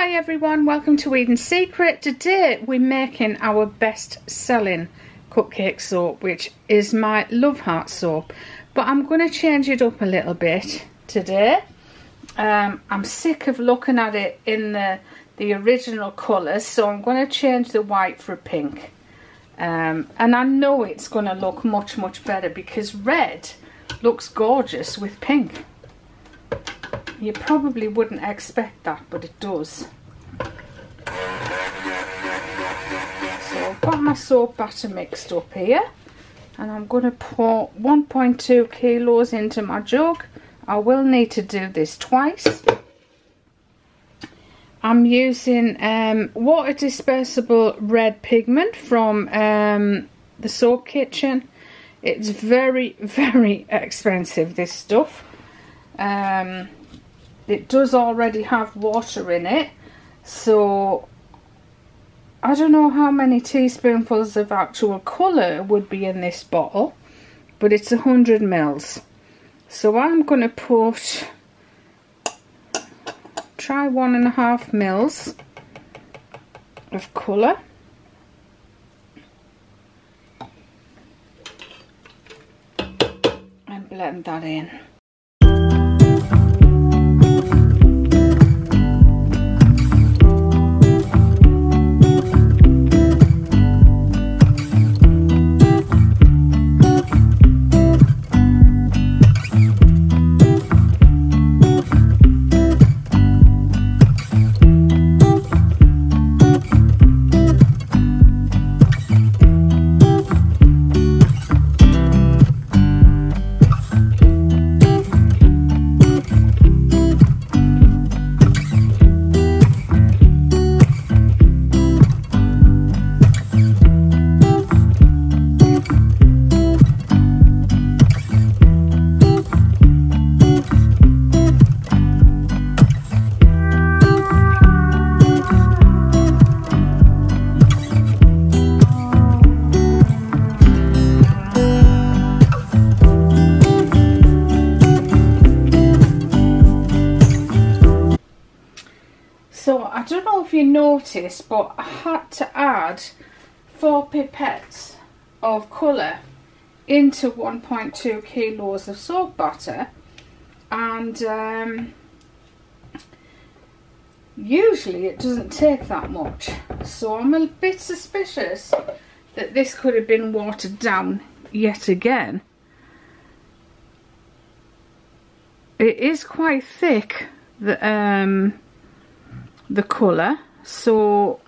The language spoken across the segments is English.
Hi everyone, welcome to Eden's Secret. Today we're making our best selling cupcake soap, which is my Love Hearts soap, but I'm going to change it up a little bit today. I'm sick of looking at it in the original colours, so I'm going to change the white for pink. And I know it's going to look much better because red looks gorgeous with pink. You probably wouldn't expect that, but it does. So I've got my soap batter mixed up here, and I'm going to pour 1.2 kilos into my jug. I will need to do this twice. I'm using water dispersible red pigment from the Soap Kitchen. It's very expensive, this stuff. It does already have water in it, so I don't know how many teaspoonfuls of actual colour would be in this bottle, but it's 100 mils. So I'm going to try 1.5 mils of colour. And blend that in. So I don't know if you noticed, but I had to add 4 pipettes of colour into 1.2 kilos of soap batter, and usually it doesn't take that much, so I'm a bit suspicious that this could have been watered down yet again. It is quite thick, the colour, so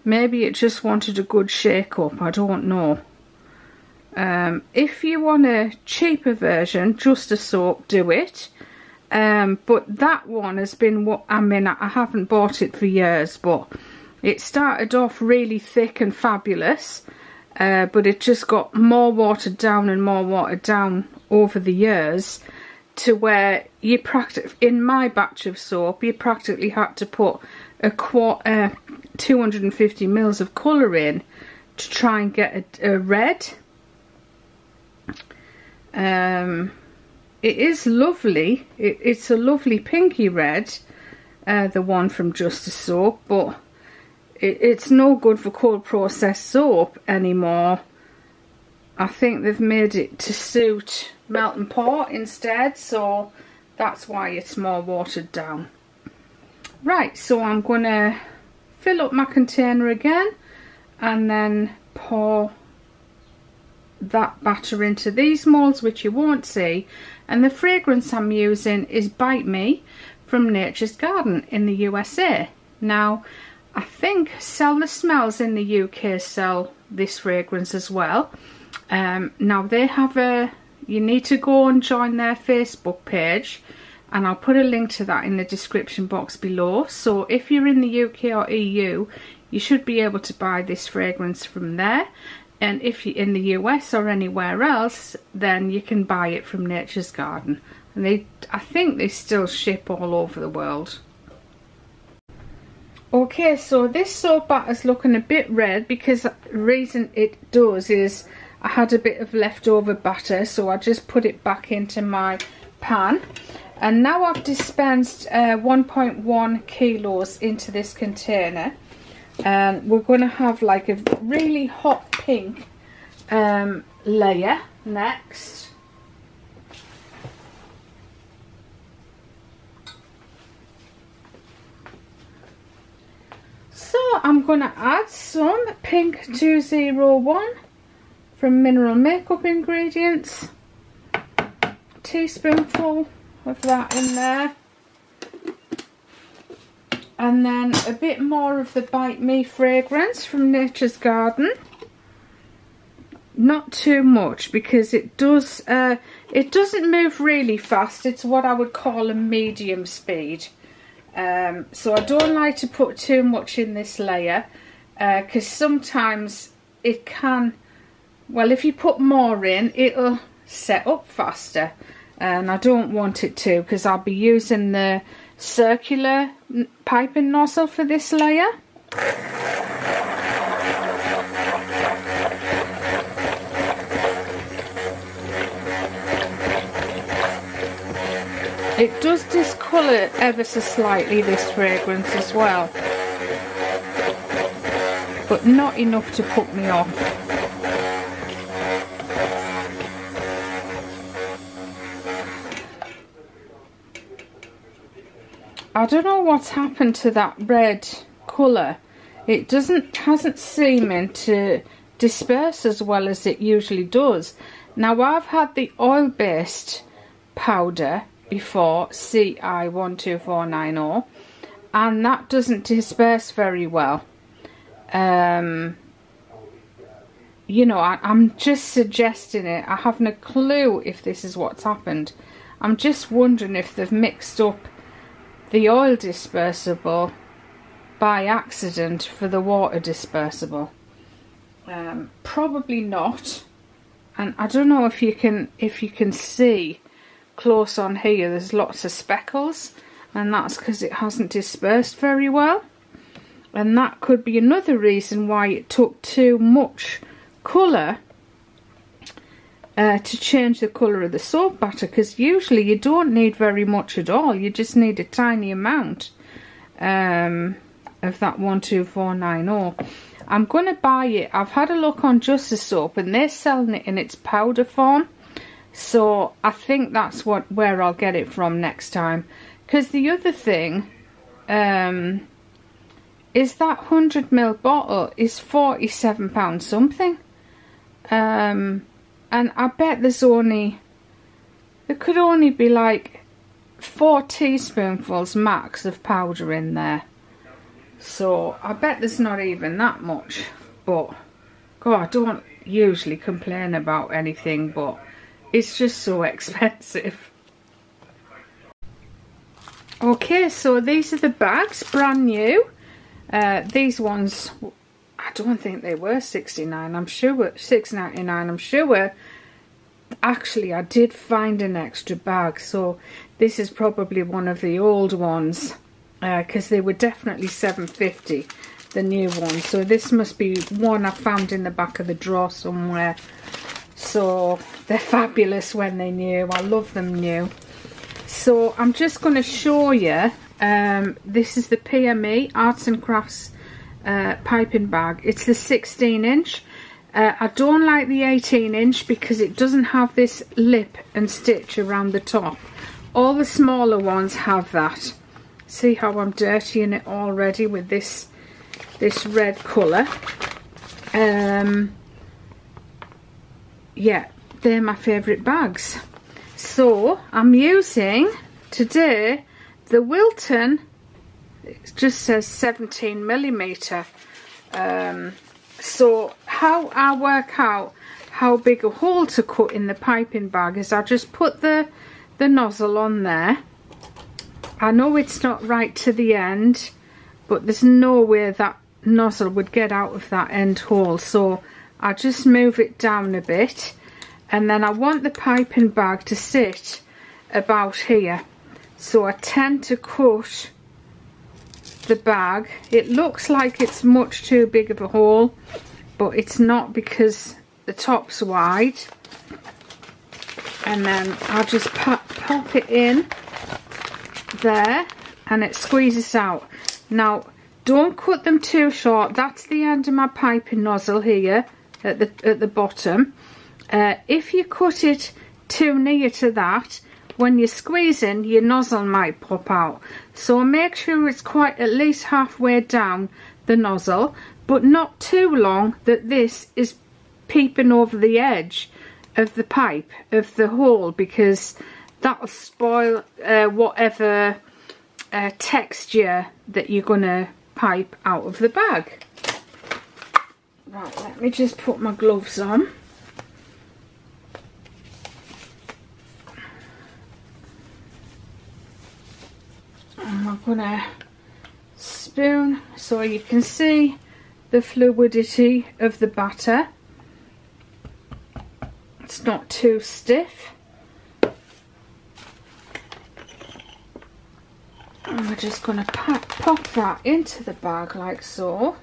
maybe it just wanted a good shake up, I don't know. If you want a cheaper version, just a soap, do it. But that one has been what I mean, I haven't bought it for years, but it started off really thick and fabulous, but it just got more watered down and more watered down over the years, to where you in my batch of soap, you practically had to put 250 mils of colour in to try and get a red. It is lovely. It's a lovely pinky red, the one from Just a Soap, but it's no good for cold processed soap anymore. I think they've made it to suit melt and pour instead, so that's why it's more watered down. Right, so I'm going to fill up my container again and then pour that batter into these moulds, which you won't see, and the fragrance I'm using is Bite Me from Nature's Garden in the USA. Now I think Sell the Smells in the UK sell this fragrance as well. Now they have you need to go and join their Facebook page, and I'll put a link to that in the description box below. So if you're in the UK or EU, you should be able to buy this fragrance from there, and if you're in the US or anywhere else, then you can buy it from Nature's Garden, and I think they still ship all over the world. Okay, so this soap batter is looking a bit red because the reason it does is I had a bit of leftover batter, so I just put it back into my pan. And now I've dispensed 1.1 kilos into this container, and we're going to have like a really hot pink layer next. So I'm going to add some pink 201 from Mineral Makeup Ingredients, teaspoonful of that in there, and then a bit more of the Bite Me fragrance from Nature's Garden. Not too much, because it doesn't move really fast. It's what I would call a medium speed. So I don't like to put too much in this layer, because sometimes it can, well, if you put more in, it'll set up faster, and I don't want it to, because I'll be using the circular piping nozzle for this layer. It does discolour ever so slightly, this fragrance as well, but not enough to put me off. I don't know what's happened to that red colour. It hasn't seemed to disperse as well as it usually does. Now, I've had the oil-based powder before, CI12490, and that doesn't disperse very well. You know, I'm just suggesting it. I haven't a clue if this is what's happened. I'm just wondering if they've mixed up the oil dispersible by accident for the water dispersible. Probably not. And I don't know if you can see close on here, there's lots of speckles, and that's because it hasn't dispersed very well, and that could be another reason why it took too much colour to change the colour of the soap batter, because usually you don't need very much at all. You just need a tiny amount of that 12490. I'm going to buy it. I've had a look on Just the Soap, and they're selling it in its powder form. So I think that's where I'll get it from next time. Because the other thing is that 100ml bottle is £47 something. And I bet there could only be like 4 teaspoonfuls max of powder in there. So I bet there's not even that much. But God, I don't usually complain about anything, but it's just so expensive. Okay, so these are the bags, brand new. These ones, I don't think they were $69. I'm sure $6.99. I'm sure. Actually, I did find an extra bag, so this is probably one of the old ones, because they were definitely $7.50, the new one. So this must be one I found in the back of the drawer somewhere. So they're fabulous when they're new. I love them new. So I'm just going to show you. This is the PME Arts and Crafts piping bag. It's the 16-inch. I don't like the 18-inch because it doesn't have this lip and stitch around the top. All the smaller ones have that. See how I'm dirtying it already with this red colour. Yeah, they're my favourite bags. So I'm using today the Wilton. It just says 17mm. So how I work out how big a hole to cut in the piping bag is I just put the nozzle on there. I know it's not right to the end, but there's no way that nozzle would get out of that end hole, so I just move it down a bit, and then I want the piping bag to sit about here, so I tend to cut the bag. It looks like it's much too big of a hole, but it's not because the top's wide. And then I'll just pop it in there and it squeezes out. Now don't cut them too short. That's the end of my piping nozzle here at the bottom. If you cut it too near to that, when you're squeezing, your nozzle might pop out. So make sure it's quite at least halfway down the nozzle, but not too long that this is peeping over the edge of the pipe, of the hole, because that'll spoil whatever texture that you're gonna pipe out of the bag. Right, let me just put my gloves on. And I'm gonna spoon so you can see the fluidity of the batter. It's not too stiff. And we're just going to pop that into the bag like so.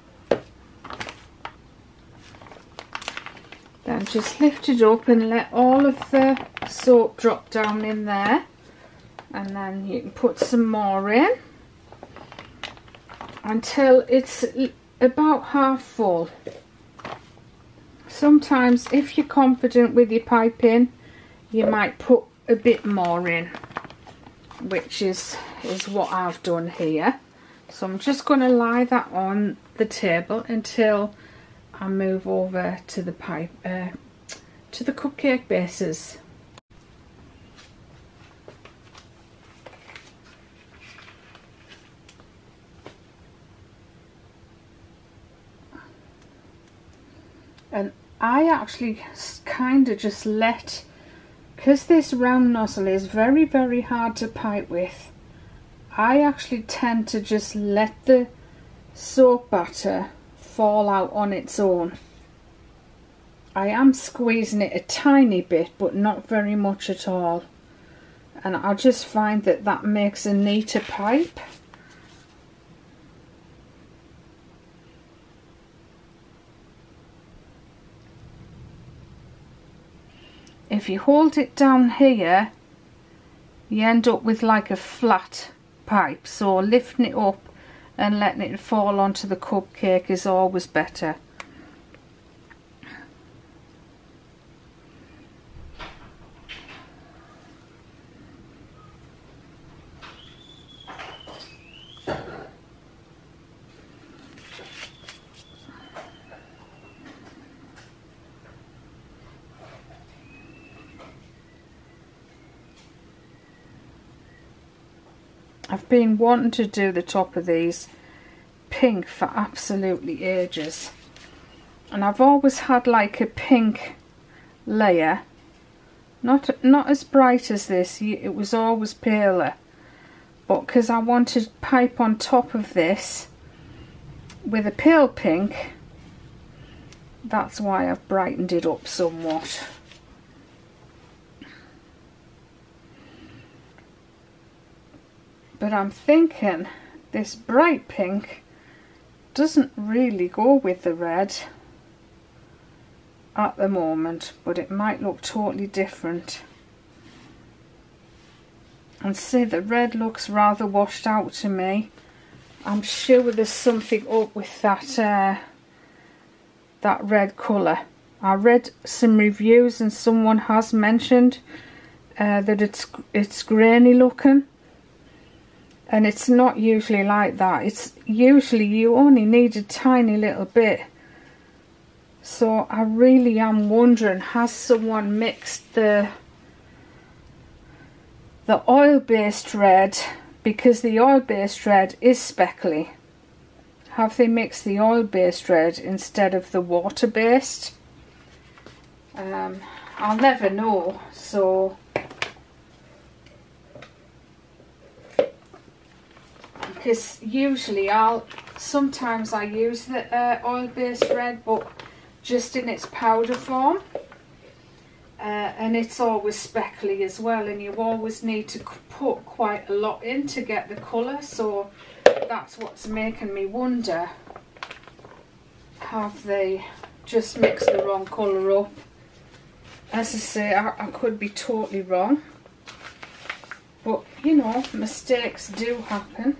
Then just lift it up and let all of the soap drop down in there. And then you can put some more in until it's about half full. Sometimes if you're confident with your piping, you might put a bit more in, which is what I've done here. So I'm just going to lie that on the table until I move over to the to the cupcake bases. And I actually kind of just let, because this round nozzle is very, very hard to pipe with, I actually tend to just let the soap batter fall out on its own. I am squeezing it a tiny bit, but not very much at all. And I just find that that makes a neater pipe. If you hold it down here, you end up with like a flat pipe, so lifting it up and letting it fall onto the cupcake is always better. I've been wanting to do the top of these pink for absolutely ages, and I've always had like a pink layer, not as bright as this, it was always paler, but because I wanted pipe on top of this with a pale pink, that's why I've brightened it up somewhat. But I'm thinking this bright pink doesn't really go with the red at the moment, but it might look totally different. And see, the red looks rather washed out to me. I'm sure there's something up with that that red colour. I read some reviews and someone has mentioned that it's grainy looking. And it's not usually like that. It's usually you only need a tiny little bit. So I really am wondering, has someone mixed the oil-based red, because the oil-based red is speckly. Have they mixed the oil-based red instead of the water-based? I'll never know. So because usually sometimes I use the oil-based red, but just in its powder form, and it's always speckly as well, and you always need to put quite a lot in to get the colour, so that's what's making me wonder, have they just mixed the wrong colour up? As I say, I could be totally wrong. But, you know, mistakes do happen.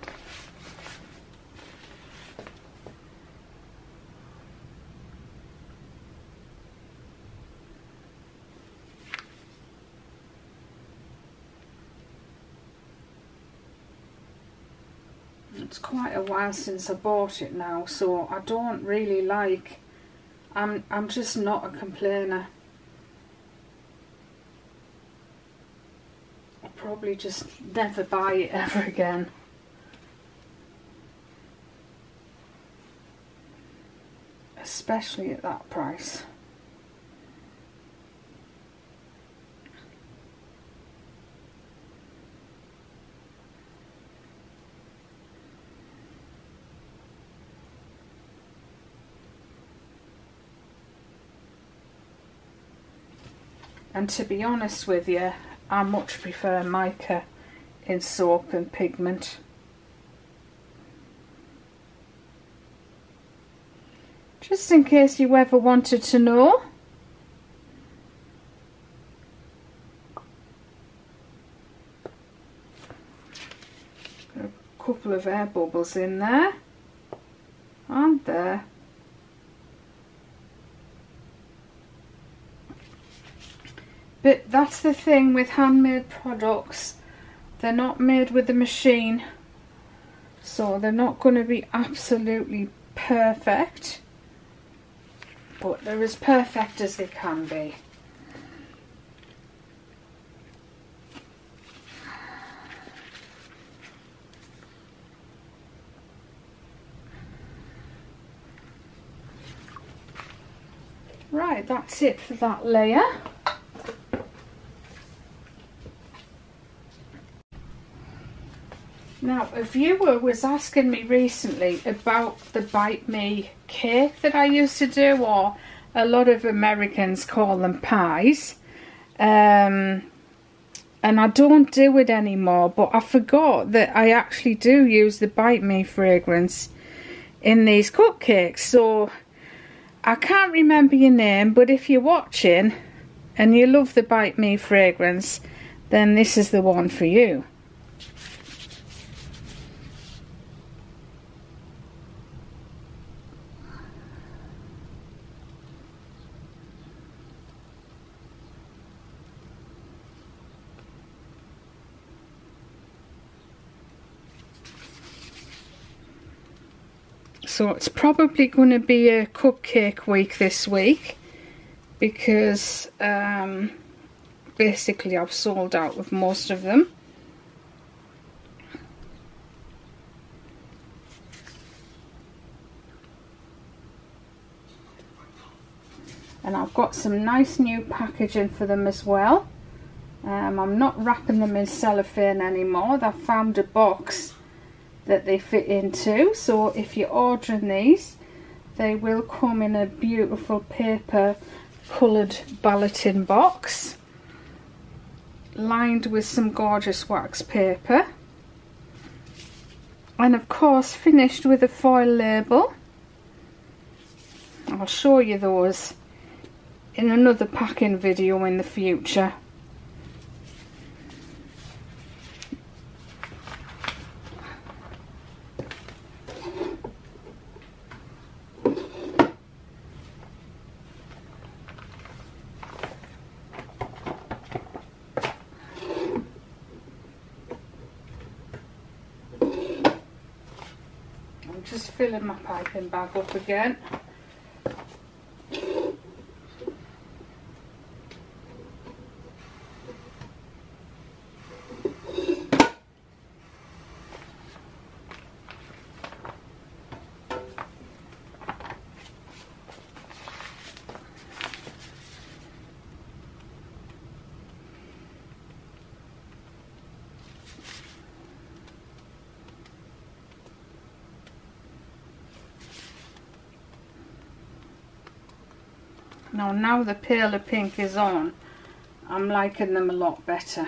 It's quite a while since I bought it now, so I don't really like, I'm just not a complainer. I'll probably just never buy it ever again. Especially at that price. And to be honest with you, I much prefer mica in soap and pigment. Just in case you ever wanted to know. Got a couple of air bubbles in there, and there. But that's the thing with handmade products, they're not made with the machine, so they're not going to be absolutely perfect, but they're as perfect as they can be. Right, that's it for that layer. Now, a viewer was asking me recently about the Bite Me cake that I used to do, or a lot of Americans call them pies. And I don't do it anymore, but I forgot that I actually do use the Bite Me fragrance in these cupcakes. So, I can't remember your name, but if you're watching and you love the Bite Me fragrance, then this is the one for you. So it's probably going to be a cupcake week this week, because basically I've sold out of most of them. And I've got some nice new packaging for them as well. I'm not wrapping them in cellophane anymore. I've found a box that they fit into, so if you're ordering these, they will come in a beautiful paper coloured balloting box lined with some gorgeous wax paper, and of course finished with a foil label. I'll show you those in another packing video in the future. Just filling my piping bag up again. Now the paler pink is on, I'm liking them a lot better.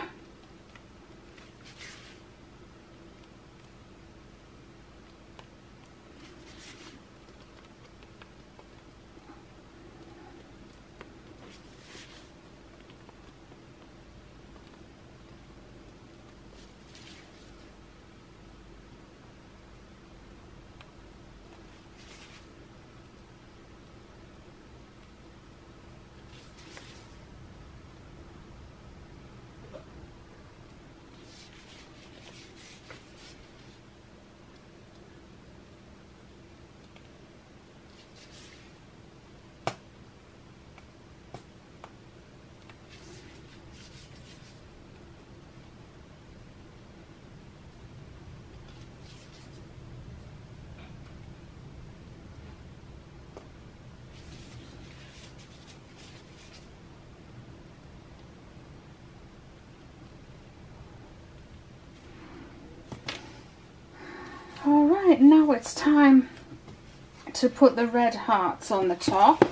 Alright, now it's time to put the red hearts on the top,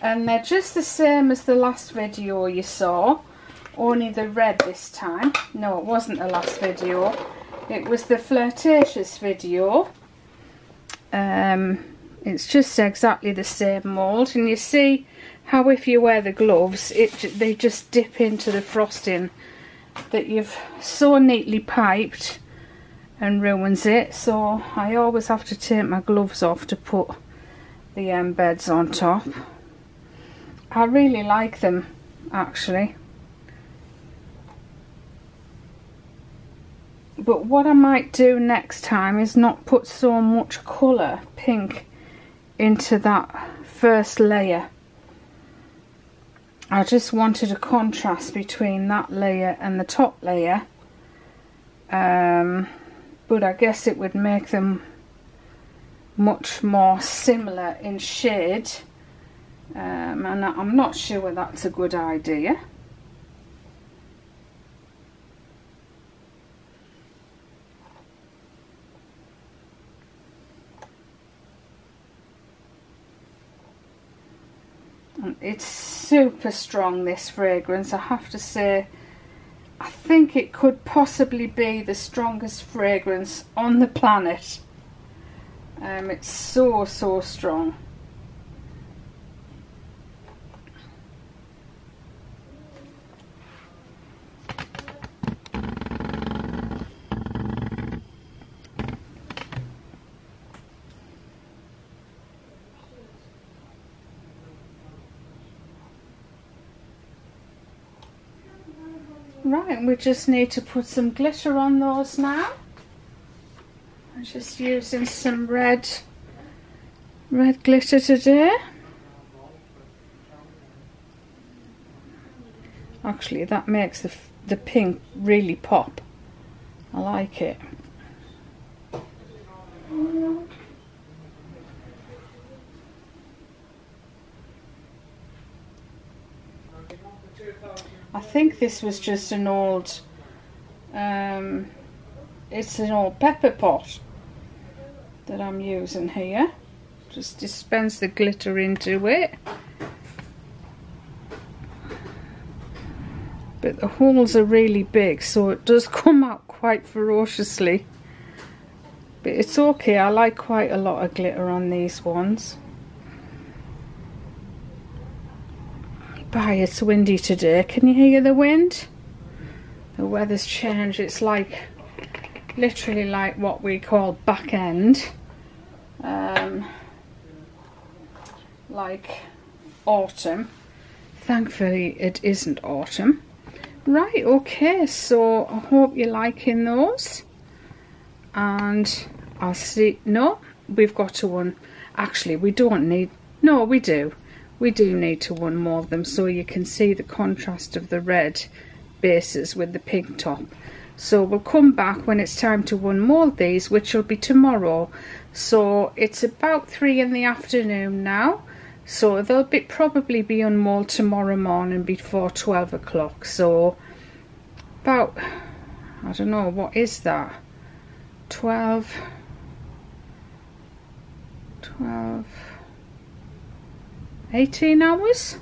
and they're just the same as the last video you saw, only the red this time. No, it wasn't the last video, it was the flirtatious video. It's just exactly the same mould, and you see how if you wear the gloves they just dip into the frosting that you've so neatly piped and ruins it. So I always have to take my gloves off to put the embeds on top. I really like them actually, but what I might do next time is not put so much colour, pink, into that first layer. I just wanted a contrast between that layer and the top layer, but I guess it would make them much more similar in shade, and I'm not sure that's a good idea. And it's super strong, this fragrance, I have to say. I think it could possibly be the strongest fragrance on the planet. It's so strong. Right, we just need to put some glitter on those now. I'm just using some red glitter today. Actually, that makes the pink really pop. I like it. I think this was just an old, it's an old pepper pot that I'm using here. Just dispense the glitter into it. But the holes are really big, so it does come out quite ferociously. But it's okay, I like quite a lot of glitter on these ones. Bye, it's windy today. Can you hear the wind? The weather's changed. It's like literally like what we call back end, like autumn. Thankfully it isn't autumn. Right, okay, so I hope you're liking those, and I'll see. No, we've got to actually we don't need, no we do need to unmold them so you can see the contrast of the red bases with the pink top. So we'll come back when it's time to unmold these, which will be tomorrow. So it's about 3 in the afternoon now, so they'll probably be unmolded tomorrow morning before 12 o'clock. So about, I don't know, what is that, 12, 18 hours?